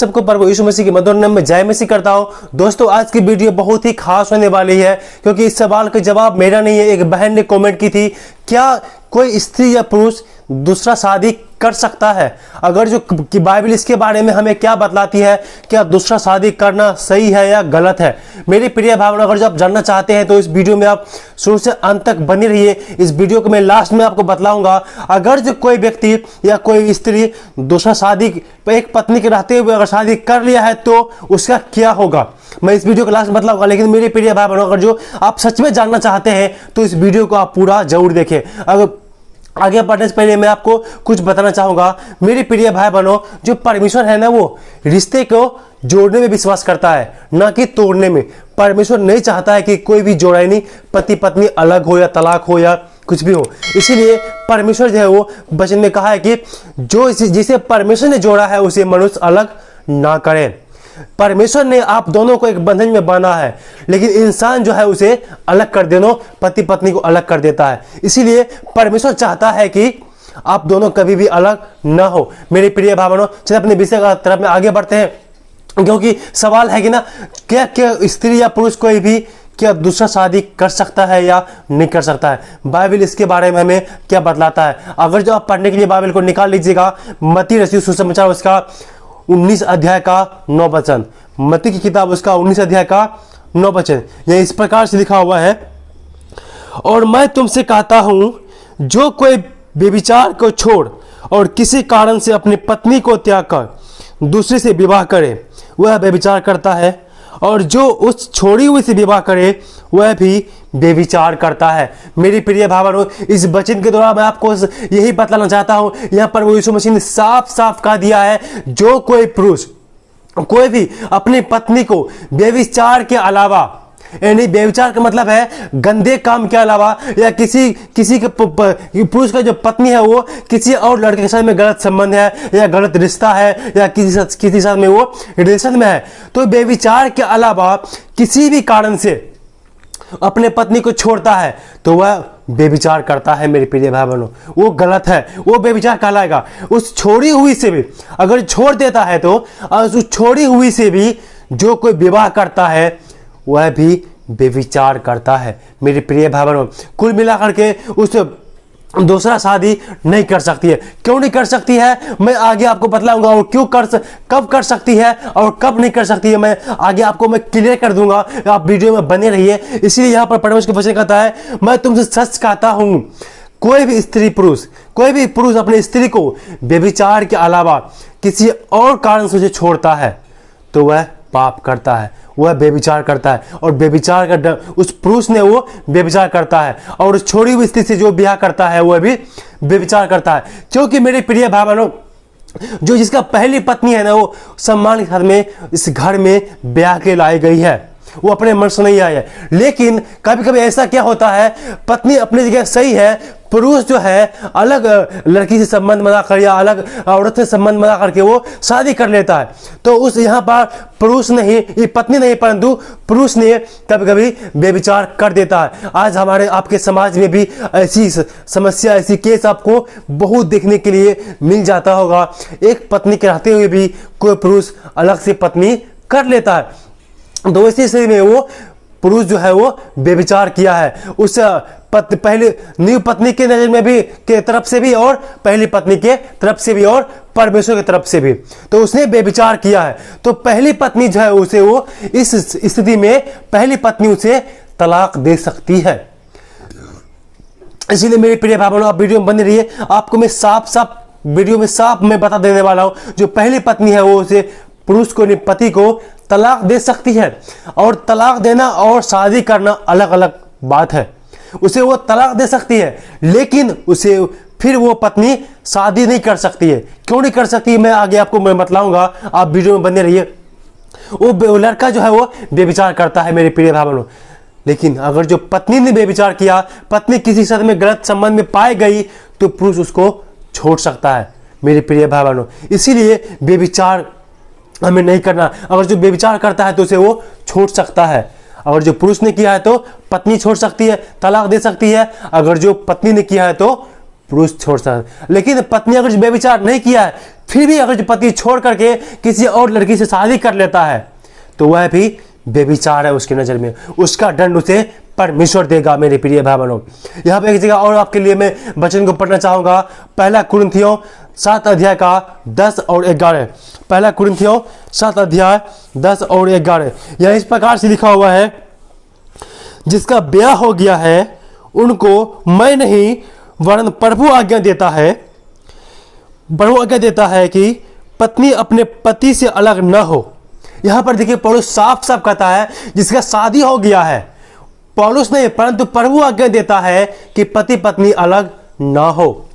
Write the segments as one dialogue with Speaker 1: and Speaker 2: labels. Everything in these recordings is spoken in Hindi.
Speaker 1: सबको प्रभु यीशु मसीह के मधुर नाम में जय मसीह करता हूं। दोस्तों, आज की वीडियो बहुत ही खास होने वाली है, क्योंकि इस सवाल का जवाब मेरा नहीं है। एक बहन ने कमेंट की थी, क्या कोई स्त्री या पुरुष दूसरा शादी कर सकता है? अगर जो कि बाइबल इसके बारे में हमें क्या बतलाती है, क्या दूसरा शादी करना सही है या गलत है? मेरे प्रिय भावना, अगर जो आप जानना चाहते हैं तो इस वीडियो में आप शुरू से अंत तक बने रहिए। इस वीडियो को मैं लास्ट में आपको बतलाऊंगा, अगर जो कोई व्यक्ति या कोई स्त्री दूसरा शादी एक पत्नी के रहते हुए अगर शादी कर लिया है तो उसका क्या होगा, मैं इस वीडियो को लास्ट में बतलाऊंगा। लेकिन मेरे प्रिय भाई बहनों, अगर जो आप सच में जानना चाहते हैं तो इस वीडियो को आप पूरा जरूर देखें। अगर आगे बढ़ने से पहले मैं आपको कुछ बताना चाहूंगा। मेरे प्रिय भाई बहनों, जो परमेश्वर है ना, वो रिश्ते को जोड़ने में विश्वास करता है, ना कि तोड़ने में। परमेश्वर नहीं चाहता है कि कोई भी जोड़ाई पति पत्नी अलग हो या तलाक हो या कुछ भी हो। इसीलिए परमेश्वर जो है वो वचन में कहा है कि जो जिसे परमेश्वर ने जोड़ा है उसे मनुष्य अलग ना करे। परमेश्वर ने आप दोनों को एक बंधन में बांधा है, लेकिन इंसान जो है उसे अलग कर देना, पति पत्नी को अलग कर देता है। इसीलिए परमेश्वर चाहता है कि आप दोनों कभी भी अलग ना हो। मेरे प्रिय भावनों, चलिए अपने विषय की तरफ में आगे बढ़ते हैं, क्योंकि सवाल है कि ना, क्या स्त्री या पुरुष कोई भी क्या दूसरा शादी कर सकता है या नहीं कर सकता है? बाइबल इसके बारे में हमें क्या बतलाता है? अगर जो आप पढ़ने के लिए बाइबल को निकाल लीजिएगा, मत्ती रचित सुसमाचार उसका 19 अध्याय का 9 वचन, मत्ती की किताब उसका 19 अध्याय का 9 वचन, यह इस प्रकार से लिखा हुआ है, और मैं तुमसे कहता हूं, जो कोई व्यभिचार को छोड़ और किसी कारण से अपनी पत्नी को त्याग कर दूसरे से विवाह करे वह व्यभिचार करता है, और जो उस छोड़ी हुई से विवाह करे वह भी व्यभिचार करता है। मेरी प्रिय भावनों, इस वचन के द्वारा मैं आपको यही बतलाना चाहता हूं, यहां पर वो यीशु मसीह ने साफ साफ कह दिया है, जो कोई पुरुष कोई भी अपनी पत्नी को व्यभिचार के अलावा, यानी व्यभिचार का मतलब है गंदे काम के अलावा, या किसी के पुरुष का जो पत्नी है वो किसी और लड़के के साथ में गलत संबंध है या गलत रिश्ता है या किसी साथ में वो रिलेशन में है, तो व्यभिचार के अलावा किसी भी कारण से अपने पत्नी को छोड़ता है तो वह व्यभिचार करता है। मेरे प्रिय भाई बहनों, वो गलत है, वो व्यभिचार कहलाएगा। उस छोड़ी हुई से भी अगर छोड़ देता है तो उस छोड़ी हुई से भी जो कोई विवाह करता है वह भी व्यभिचार करता है। मेरे प्रिय भाई बहनों, कुल मिलाकर के उस दूसरा शादी नहीं कर सकती है। क्यों नहीं कर सकती है मैं आगे आपको बतलाऊंगा, और कब कर सकती है और कब नहीं कर सकती है मैं आगे आपको क्लियर कर दूंगा। आप वीडियो में बने रहिए। इसीलिए यहाँ पर परमेश्वर के वचन कहता है, मैं तुमसे सच कहता हूं, कोई भी पुरुष अपनी स्त्री को व्यभिचार के अलावा किसी और कारण से उसे छोड़ता है तो वह पाप करता है, वह व्यभिचार करता है, और व्यभिचार का उस पुरुष ने वो व्यभिचार करता है, और उस छोड़ी हुई स्त्री से जो ब्याह करता है वह भी व्यभिचार करता है। क्योंकि मेरे प्रिय भाई बहनों, जो जिसका पहली पत्नी है ना, वो सम्मान के साथ में इस घर में ब्याह के लाई गई है, वो अपने मन से नहीं आई है। लेकिन कभी कभी ऐसा क्या होता है, पत्नी अपनी जगह सही है, पुरुष जो है अलग लड़की से संबंध बनाकर या अलग औरत से संबंध बना करके वो शादी कर लेता है, तो उस यहाँ पर पुरुष नहीं, ये पत्नी नहीं, परंतु पुरुष ने कभी कभी व्यभिचार कर देता है। आज हमारे आपके समाज में भी ऐसी समस्या, ऐसी केस आपको बहुत देखने के लिए मिल जाता होगा। एक पत्नी के रहते हुए भी कोई पुरुष अलग से पत्नी कर लेता है, तो इसी स्थिति में वो पुरुष जो है वो व्यभिचार किया है। उस पहले न्यू पत्नी के नजर में भी के तरफ से भी, और पहली पत्नी के तरफ से भी, और परमेश्वर की तरफ से भी, तो उसने व्यभिचार किया है। तो पहली पत्नी जो है उसे वो इस स्थिति में पहली पत्नी उसे तलाक दे सकती है। इसीलिए मेरे प्रिय भाई बहनों, आप वीडियो में बने रहिए। आपको मैं वीडियो में साफ मैं बता देने वाला हूं, जो पहली पत्नी है वो उसे पुरुष को, पति को तलाक दे सकती है। और तलाक देना और शादी करना अलग अलग बात है। उसे वो तलाक दे सकती है, लेकिन उसे फिर वो पत्नी शादी नहीं कर सकती है। क्यों नहीं कर सकती मैं आगे आपको मैं बतलाऊंगा, आप वीडियो में बने रहिए। वो लड़का जो है वो व्यभिचार करता है मेरे प्रिय भाई बहनों, लेकिन अगर जो पत्नी ने व्यभिचार किया, पत्नी किसी साथ में गलत संबंध में पाई गई, तो पुरुष उसको छोड़ सकता है मेरे प्रिय भाई बहनों। इसीलिए व्यभिचार हमें नहीं करना। अगर जो व्यभिचार करता है तो उसे वो छोड़ सकता है। अगर जो पुरुष ने किया है तो पत्नी छोड़ सकती है, तलाक दे सकती है। अगर जो पत्नी ने किया है तो पुरुष छोड़ सकता है। लेकिन पत्नी अगर व्यभिचार नहीं किया है, फिर भी अगर जो पति छोड़ करके किसी और लड़की से शादी कर लेता है तो वह भी बेविचार है उसकी नज़र में, उसका दंड उसे परमेश्वर देगा। मेरे प्रिय भाई बहनों, यहाँ पे एक जगह और आपके लिए मैं वचन को पढ़ना चाहूँगा, पहला कुरिन्थियों 7 अध्याय का 10 और 11। पहला कुरिन्थियों 7 अध्याय 10 और 11, यह इस प्रकार से लिखा हुआ है, जिसका ब्याह हो गया है उनको मैं नहीं वरन प्रभु आज्ञा देता है कि पत्नी अपने पति से अलग न हो। यहां पर देखिए पौलुस साफ साफ कहता है जिसका शादी हो गया है, पौलुस नहीं परंतु प्रभु आज्ञा देता है कि पति पत्नी अलग ना हो।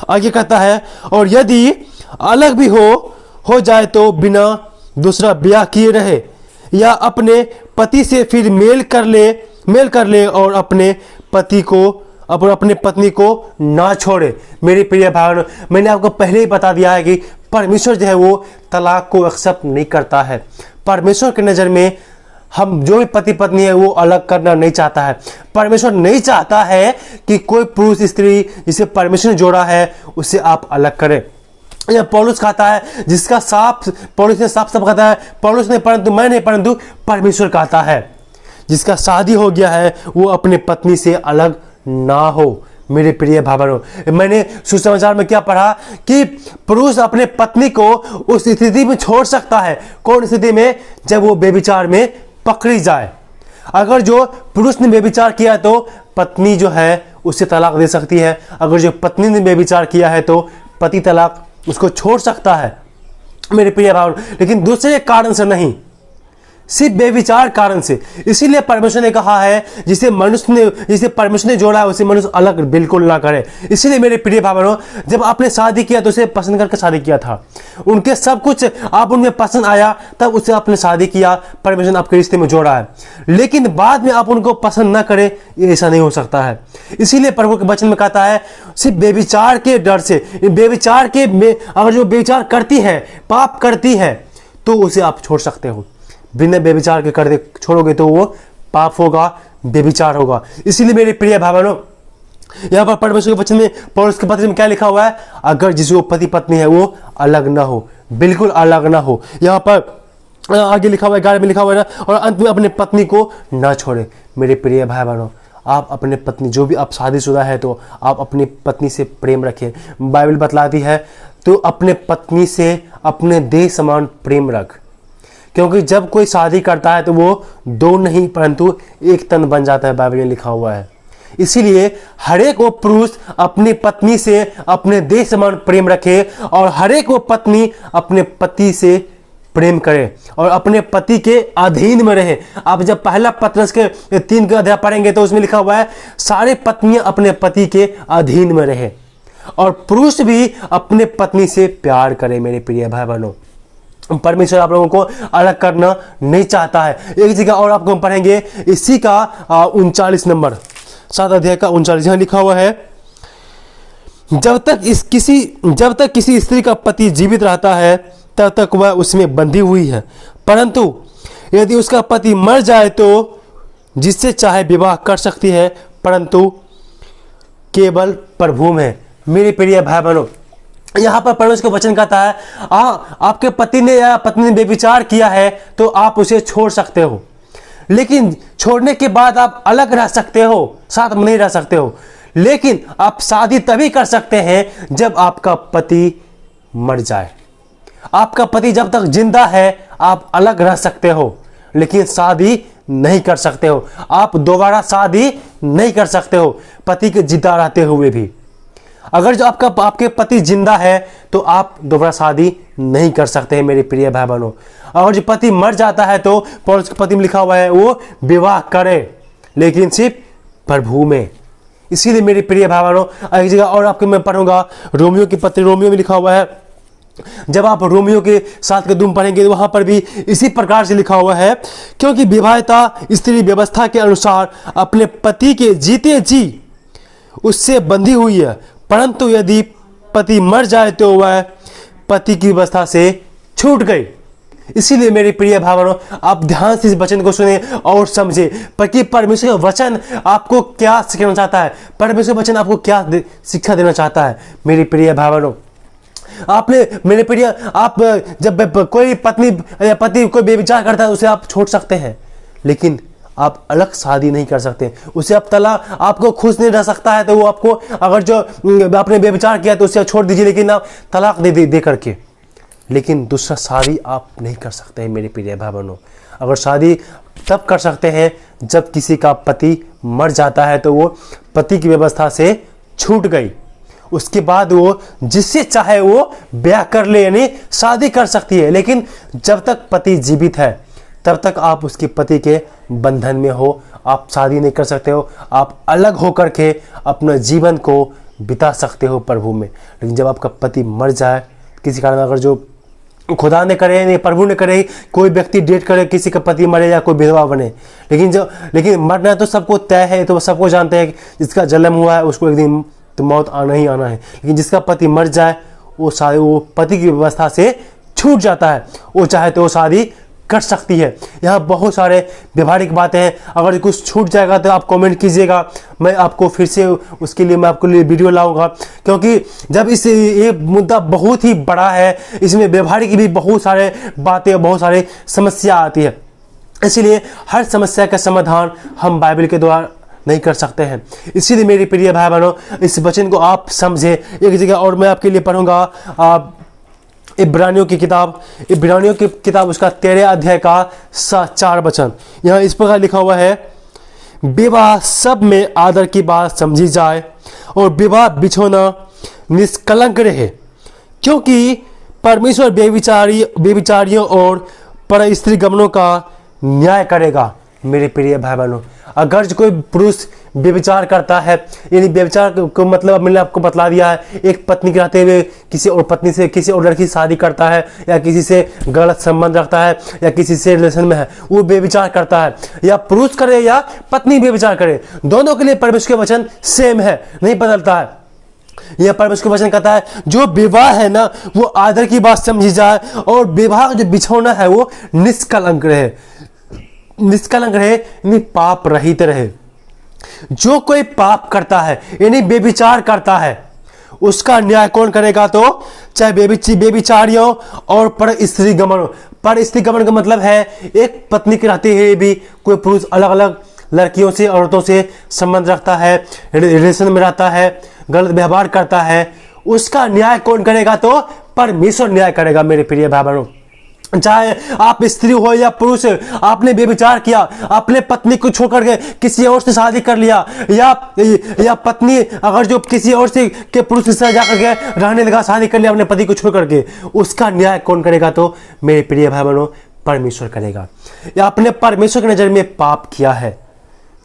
Speaker 1: आगे कहता है, और यदि अलग भी हो जाए तो बिना दूसरा ब्याह किए रहे, या अपने पति से फिर मेल कर ले और अपने पत्नी को ना छोड़े। मेरे प्रिय भाइयों, मैंने आपको पहले ही बता दिया है कि परमेश्वर जो है वो तलाक को एक्सेप्ट नहीं करता है। परमेश्वर की नज़र में हम जो भी पति पत्नी है वो अलग करना नहीं चाहता है। परमेश्वर नहीं चाहता है कि कोई पुरुष स्त्री जिसे परमेश्वर ने जोड़ा है उससे आप अलग करें। यह पौलुस कहता है, पौलुस ने साफ कहता है, पौलुस ने परंतु मैं नहीं परंतु परमेश्वर कहता है, जिसका शादी हो गया है वो अपने पत्नी से अलग ना हो। मेरे प्रिय भाई बहनों, मैंने सुसमाचार में क्या पढ़ा कि पुरुष अपने पत्नी को उस स्थिति में छोड़ सकता है। कौन स्थिति में? जब वो बेविचार में पकड़ी जाए। अगर जो पुरुष ने बेविचार किया तो पत्नी जो है उसे तलाक दे सकती है, अगर जो पत्नी ने बेविचार किया है तो पति तलाक उसको छोड़ सकता है। मेरे प्रिय भाई, लेकिन दूसरे कारण से नहीं, सिर्फ बेविचार कारण से। इसीलिए परमेश्वर ने कहा है जिसे परमेश्वर ने जोड़ा है उसे मनुष्य अलग बिल्कुल ना करे। इसीलिए मेरे प्रिय भाई बहनों, जब आपने शादी किया तो उसे पसंद करके शादी किया था, उनके सब कुछ आप उनमें पसंद आया तब उससे आपने शादी किया, परमेश्वर ने आपके रिश्ते में जोड़ा है। लेकिन बाद में आप उनको पसंद ना करें, ये ऐसा नहीं हो सकता है। इसीलिए प्रभु के वचन में कहता है सिर्फ बेविचार के डर से, अगर जो बेविचार करती है, पाप करती है, तो उसे आप छोड़ सकते हो। बिना बेविचार के कर दे छोड़ोगे तो वो पाप होगा, बेविचार होगा। इसीलिए मेरे प्रिय भाई बहनों, यहाँ पर परमेश्वर के वचन में पौलुस के पत्र में क्या लिखा हुआ है? अगर जिसको पति पत्नी है वो अलग ना हो, बिल्कुल अलग ना हो। यहाँ पर आगे लिखा हुआ है, 11 में लिखा हुआ है ना, और अंत में अपने पत्नी को ना छोड़े। मेरे प्रिय भाई बहनों, आप अपने पत्नी, जो भी आप शादीशुदा है तो आप अपनी पत्नी से प्रेम रखें। बाइबल बतलाती है तो अपने पत्नी से अपने देह समान प्रेम रख, क्योंकि जब कोई शादी करता है तो वो दो नहीं परंतु एक तन बन जाता है, बाइबल में लिखा हुआ है। इसीलिए हर एक वो पुरुष अपनी पत्नी से अपने देह समान प्रेम रखे और हर एक वो पत्नी अपने पति से प्रेम करे और अपने पति के अधीन में रहे। आप जब पहला पत्रस के 3 का अध्याय पढ़ेंगे तो उसमें लिखा हुआ है सारे पत्नियां अपने पति के अधीन में रहे और पुरुष भी अपने पत्नी से प्यार करे। मेरे प्रिय भाई बहनों, परमेश्वर आप लोगों को अलग करना नहीं चाहता है। एक जगह और आपको हम पढ़ेंगे इसी का 39 नंबर 7 अध्याय का 39, यहां लिखा हुआ है, जब तक किसी स्त्री का पति जीवित रहता है तब तक वह उसमें बंधी हुई है, परंतु यदि उसका पति मर जाए तो जिससे चाहे विवाह कर सकती है, परंतु केवल प्रभु में। मेरे प्रिय भाई बहनों, यहाँ पर परमेश्वर का वचन कहता है आपके पति ने या पत्नी ने बेविचार किया है तो आप उसे छोड़ सकते हो, लेकिन छोड़ने के बाद आप अलग रह सकते हो, साथ में नहीं रह सकते हो। लेकिन आप शादी तभी कर सकते हैं जब आपका पति मर जाए। आपका पति जब तक जिंदा है आप अलग रह सकते हो, लेकिन शादी नहीं कर सकते हो। आप दोबारा शादी नहीं कर सकते हो पति के जिंदा रहते हुए भी। अगर जो आपके पति जिंदा है तो आप दोबारा शादी नहीं कर सकते हैं। मेरे प्रिय भाई बहनों, अगर जो पति मर जाता है तो पौलुस के पति में लिखा हुआ है वो विवाह करे, लेकिन सिर्फ प्रभु में। इसीलिए मेरे प्रिय भाई बहनों, एक जगह और आपको मैं पढ़ूंगा, रोमियो की पत्री, रोमियो में लिखा हुआ है, जब आप रोमियो के 7 के 2 पढ़ेंगे तो वहां पर भी इसी प्रकार से लिखा हुआ है, क्योंकि विवाहिता स्त्री व्यवस्था के अनुसार अपने पति के जीते जी उससे बंधी हुई है, परंतु यदि पति मर जाए तो वह पति की व्यवस्था से छूट गई। इसीलिए मेरे प्रिय भाई बहनों, आप ध्यान से इस वचन को सुने और समझे, कि परमेश्वर का वचन आपको क्या सिखाना चाहता है, परमेश्वर वचन आपको क्या शिक्षा देना चाहता है। मेरे प्रिय भाई बहनों, आपने मेरे प्रिय, आप जब कोई पत्नी या पति कोई बेविचार करता है उसे आप छोड़ सकते हैं, लेकिन आप अलग शादी नहीं कर सकते। उसे आप तलाक, आपको खुश नहीं रह सकता है तो वो आपको, अगर जो आपने बेविचार किया तो उसे छोड़ दीजिए, लेकिन आप तलाक दे करके, लेकिन दूसरा शादी आप नहीं कर सकते हैं मेरे प्रिय भाई बहनों। अगर शादी तब कर सकते हैं जब किसी का पति मर जाता है तो वो पति की व्यवस्था से छूट गई, उसके बाद वो जिससे चाहे वो ब्याह कर ले, यानी शादी कर सकती है। लेकिन जब तक पति जीवित है तब तक आप उसके पति के बंधन में हो, आप शादी नहीं कर सकते हो, आप अलग होकर के अपना जीवन को बिता सकते हो प्रभु में। लेकिन जब आपका पति मर जाए किसी कारण, अगर जो खुदा ने करे नहीं प्रभु ने करे, कोई व्यक्ति डेट करे किसी का पति मरे या कोई विधवा बने, लेकिन मरना तो सबको तय है, तो सबको जानते हैं जिसका जन्म हुआ है उसको एक दिन तो मौत आना ही आना है। लेकिन जिसका पति मर जाए वो पति की व्यवस्था से छूट जाता है, वो चाहे तो वो शादी कर सकती है। यहाँ बहुत सारे व्यवहारिक बातें हैं, अगर कुछ छूट जाएगा तो आप कमेंट कीजिएगा, मैं आपको फिर से उसके लिए मैं आपके लिए वीडियो लाऊंगा, क्योंकि जब ये मुद्दा बहुत ही बड़ा है, इसमें व्यवहारिक भी बहुत सारे बातें, बहुत सारे समस्या आती है, इसलिए हर समस्या का समाधान हम बाइबल के द्वारा नहीं कर सकते हैं। इसीलिए मेरे प्रिय भाई बहनों, इस वचन को आप समझे। एक जगह और मैं आपके लिए पढ़ूंगा इब्रानियों की किताब उसका 13 अध्याय का 4 वचन। यहाँ इस प्रकार लिखा हुआ है, विवाह सब में आदर की बात समझी जाए और विवाह बिछोना निष्कलंक रहे, क्योंकि परमेश्वर बेविचारियों और पर स्त्री गमनों का न्याय करेगा। मेरे प्रिय भाई बहनों, अगर कोई पुरुष व्यभिचार करता है, यानी व्यभिचार को मतलब मैंने आपको बतला दिया है, एक पत्नी के रहते हुए किसी और पत्नी से किसी और लड़की शादी करता है, या किसी से गलत संबंध रखता है, या किसी से रिलेशन में है, वो व्यभिचार करता है। या पुरुष करे या पत्नी व्यभिचार करे, दोनों के लिए परमेश्वर के वचन सेम है, नहीं बदलता है। यह परमेश्वर का वचन कहता है जो विवाह है ना वो आदर की बात समझी जाए, और विवाह जो बिछौना है वो निष्कलंक रहे, यानी पाप रहित रहे। जो कोई पाप करता है यानी बेविचार करता है, उसका न्याय कौन करेगा? तो चाहे बेविचारियों और पर स्त्री गमन का मतलब है एक पत्नी के रहते हुए भी कोई पुरुष अलग अलग लड़कियों से, औरतों से संबंध रखता है, रिलेशन में रहता है, गलत व्यवहार करता है, उसका न्याय कौन करेगा? तो परमेश्वर न्याय करेगा। मेरे प्रिय भाई बहनों, चाहे आप स्त्री हो या पुरुष, आपने बेविचार किया, अपने पत्नी को छोड़कर के किसी और से शादी कर लिया, या पत्नी अगर जो किसी और से के पुरुष के साथ जाकर के रहने लगा, शादी कर लिया अपने पति को छोड़ करके, उसका न्याय कौन करेगा? तो मेरे प्रिय भाई बहनों परमेश्वर करेगा। या आपने परमेश्वर की नजर में पाप किया है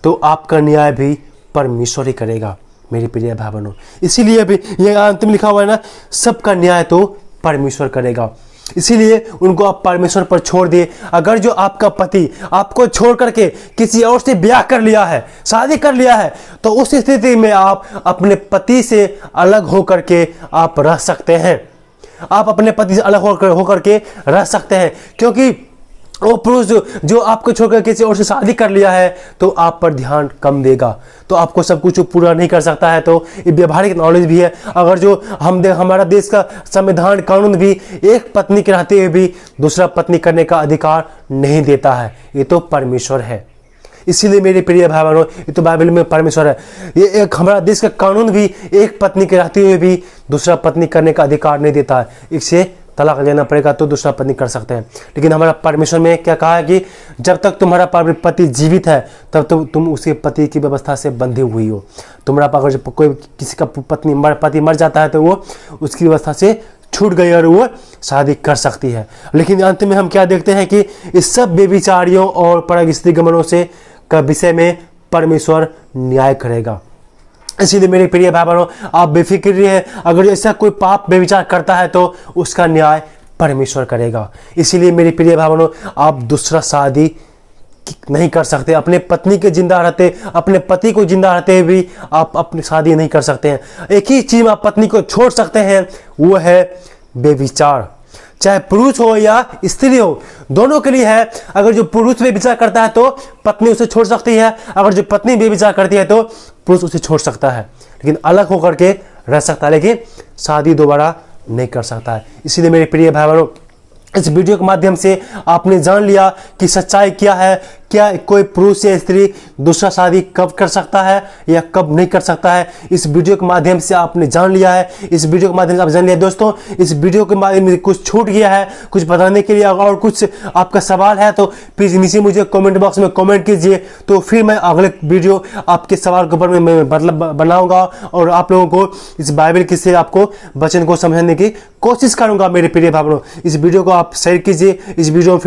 Speaker 1: तो आपका न्याय भी परमेश्वर ही करेगा। मेरे प्रिय भाई बहनों, इसीलिए भी यह अंतिम लिखा हुआ है ना, सबका न्याय तो परमेश्वर करेगा। इसीलिए उनको आप परमेश्वर पर छोड़ दिए। अगर जो आपका पति आपको छोड़ करके किसी और से ब्याह कर लिया है, शादी कर लिया है, तो उस स्थिति में आप अपने पति से अलग होकर के आप रह सकते हैं। आप अपने पति से अलग होकर के रह सकते हैं, क्योंकि वो पुरुष जो आपको छोड़कर किसी और से शादी कर लिया है तो आप पर ध्यान कम देगा, तो आपको सब कुछ पूरा नहीं कर सकता है। तो ये व्यवहारिक नॉलेज भी है। अगर जो हमारा देश का संविधान कानून भी एक पत्नी के रहते हुए भी दूसरा पत्नी करने का अधिकार नहीं देता है, ये तो परमेश्वर है। इसीलिए मेरे प्रिय भाई बहनों, ये तो बाइबल में परमेश्वर है। ये एक हमारा देश का कानून भी एक पत्नी के रहते हुए भी दूसरा पत्नी करने का अधिकार नहीं देता है। इससे तलाक लेना पड़ेगा तो दूसरा पत्नी कर सकते हैं। लेकिन हमारा परमेश्वर में क्या कहा है कि जब तक तुम्हारा पति जीवित है तब तो तुम उसके पति की व्यवस्था से बंधे हुई हो। तुम्हारा अगर कोई किसी का पति मर जाता है तो वो उसकी व्यवस्था से छूट गई और वो शादी कर सकती है। लेकिन अंत में हम क्या देखते हैं कि इस सब बेविचारियों और परग स्त्री गमनों से का विषय में परमेश्वर न्याय करेगा। इसीलिए मेरे प्रिय भाई बहनों, आप बेफिक्र रहिए। अगर ऐसा कोई पाप बेविचार करता है तो उसका न्याय परमेश्वर करेगा। इसीलिए मेरे प्रिय भाई बहनों, आप दूसरा शादी नहीं कर सकते। अपने पत्नी के जिंदा रहते, अपने पति को जिंदा रहते भी आप अपनी शादी नहीं कर सकते हैं। एक ही चीज आप पत्नी को छोड़ सकते हैं, वो है बेविचार। चाहे पुरुष हो या स्त्री हो, दोनों के लिए है। अगर जो पुरुष बेविचार करता है तो पत्नी उसे छोड़ सकती है, अगर जो पत्नी बेविचार करती है तो पुरुष उसे छोड़ सकता है, लेकिन अलग होकर के रह सकता है, लेकिन शादी दोबारा नहीं कर सकता है। इसीलिए मेरे प्रिय भाई बहनों, इस वीडियो के माध्यम से आपने जान लिया कि सच्चाई क्या है, क्या कोई पुरुष या स्त्री दूसरा शादी कब कर सकता है या कब नहीं कर सकता है। इस वीडियो के माध्यम से आपने जान लिया है, इस वीडियो के माध्यम से आप जान लिया। दोस्तों, इस वीडियो के माध्यम से कुछ छूट गया है, कुछ बताने के लिए और कुछ आपका सवाल है तो प्लीज़ नीचे मुझे कमेंट बॉक्स में कमेंट कीजिए, तो फिर मैं अगले वीडियो आपके सवाल के ऊपर मैं मतलब बनाऊंगा और आप लोगों को इस बाइबल के से आपको वचन को समझाने की कोशिश करूंगा। मेरे प्रिय भाइयों, इस वीडियो को आप शेयर कीजिए। इस वीडियो में